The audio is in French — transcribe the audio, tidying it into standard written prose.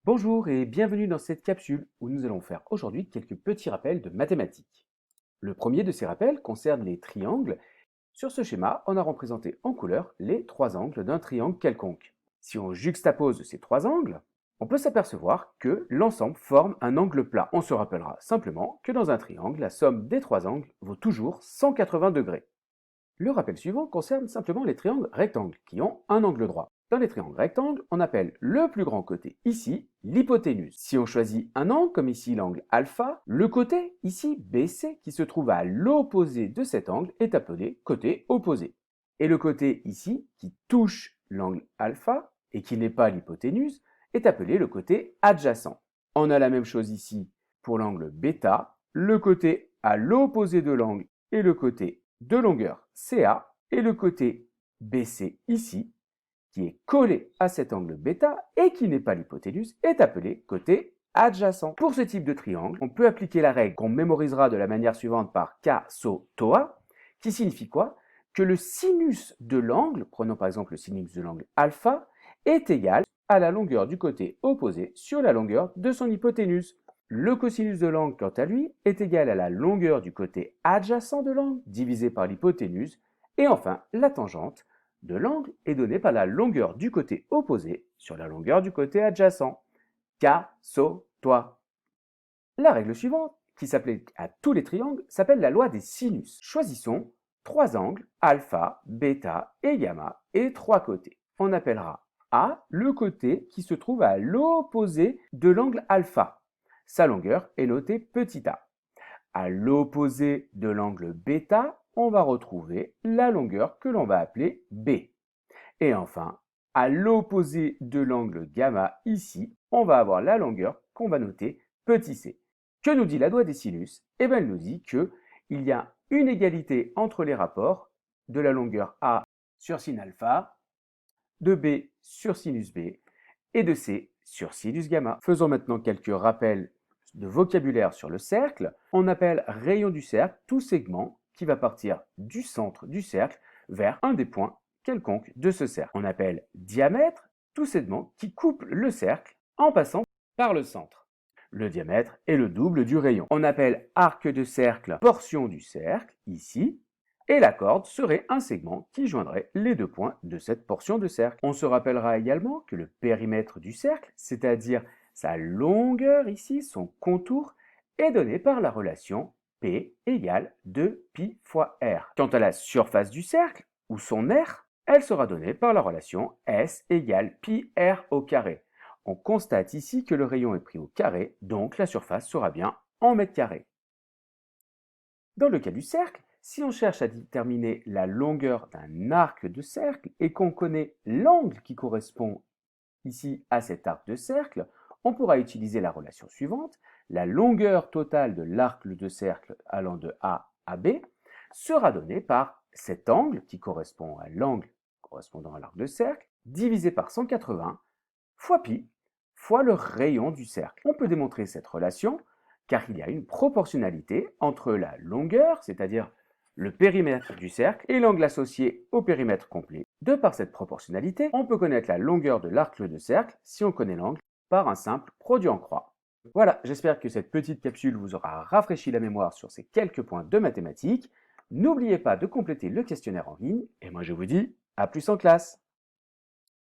Bonjour et bienvenue dans cette capsule où nous allons faire aujourd'hui quelques petits rappels de mathématiques. Le premier de ces rappels concerne les triangles. Sur ce schéma, on a représenté en couleur les trois angles d'un triangle quelconque. Si on juxtapose ces trois angles, on peut s'apercevoir que l'ensemble forme un angle plat. On se rappellera simplement que dans un triangle, la somme des trois angles vaut toujours 180 degrés. Le rappel suivant concerne simplement les triangles rectangles qui ont un angle droit. Dans les triangles rectangles, on appelle le plus grand côté ici l'hypoténuse. Si on choisit un angle, comme ici l'angle alpha, le côté ici BC qui se trouve à l'opposé de cet angle est appelé côté opposé. Et le côté ici qui touche l'angle alpha et qui n'est pas l'hypoténuse est appelé le côté adjacent. On a la même chose ici pour l'angle bêta, le côté à l'opposé de l'angle et le côté de longueur CA et le côté BC ici qui est collé à cet angle bêta et qui n'est pas l'hypoténuse, est appelé côté adjacent. Pour ce type de triangle, on peut appliquer la règle qu'on mémorisera de la manière suivante par K-SO-TOA, qui signifie quoi? Que le sinus de l'angle, prenons par exemple le sinus de l'angle alpha, est égal à la longueur du côté opposé sur la longueur de son hypoténuse. Le cosinus de l'angle, quant à lui, est égal à la longueur du côté adjacent de l'angle divisé par l'hypoténuse. Et enfin, la tangente de l'angle est donnée par la longueur du côté opposé sur la longueur du côté adjacent. K-SO-TOA. La règle suivante, qui s'applique à tous les triangles, s'appelle la loi des sinus. Choisissons trois angles, alpha, bêta et gamma, et trois côtés. On appellera A le côté qui se trouve à l'opposé de l'angle alpha. Sa longueur est notée petit a. À l'opposé de l'angle bêta, on va retrouver la longueur que l'on va appeler B. Et enfin, à l'opposé de l'angle gamma ici, on va avoir la longueur qu'on va noter petit c. Que nous dit la loi des sinus? Eh bien, elle nous dit qu'il y a une égalité entre les rapports de la longueur A sur sin alpha, de B sur sinus B et de C sur sinus gamma. Faisons maintenant quelques rappels de vocabulaire sur le cercle. On appelle rayon du cercle tout segment qui va partir du centre du cercle vers un des points quelconque de ce cercle. On appelle diamètre tout segment qui coupe le cercle en passant par le centre. Le diamètre est le double du rayon. On appelle arc de cercle portion du cercle, ici, et la corde serait un segment qui joindrait les deux points de cette portion de cercle. On se rappellera également que le périmètre du cercle, c'est-à-dire sa longueur ici, son contour, est donné par la relation P égale 2pi fois R. Quant à la surface du cercle, ou son aire, elle sera donnée par la relation S égale pi R au carré. On constate ici que le rayon est pris au carré, donc la surface sera bien en mètres carrés. Dans le cas du cercle, si on cherche à déterminer la longueur d'un arc de cercle et qu'on connaît l'angle qui correspond ici à cet arc de cercle, on pourra utiliser la relation suivante. La longueur totale de l'arc de cercle allant de A à B sera donnée par cet angle qui correspond à l'angle correspondant à l'arc de cercle, divisé par 180 fois pi fois le rayon du cercle. On peut démontrer cette relation car il y a une proportionnalité entre la longueur, c'est-à-dire le périmètre du cercle, et l'angle associé au périmètre complet. De par cette proportionnalité, on peut connaître la longueur de l'arc de cercle si on connaît l'angle par un simple produit en croix. Voilà, j'espère que cette petite capsule vous aura rafraîchi la mémoire sur ces quelques points de mathématiques. N'oubliez pas de compléter le questionnaire en ligne, et moi je vous dis à plus en classe.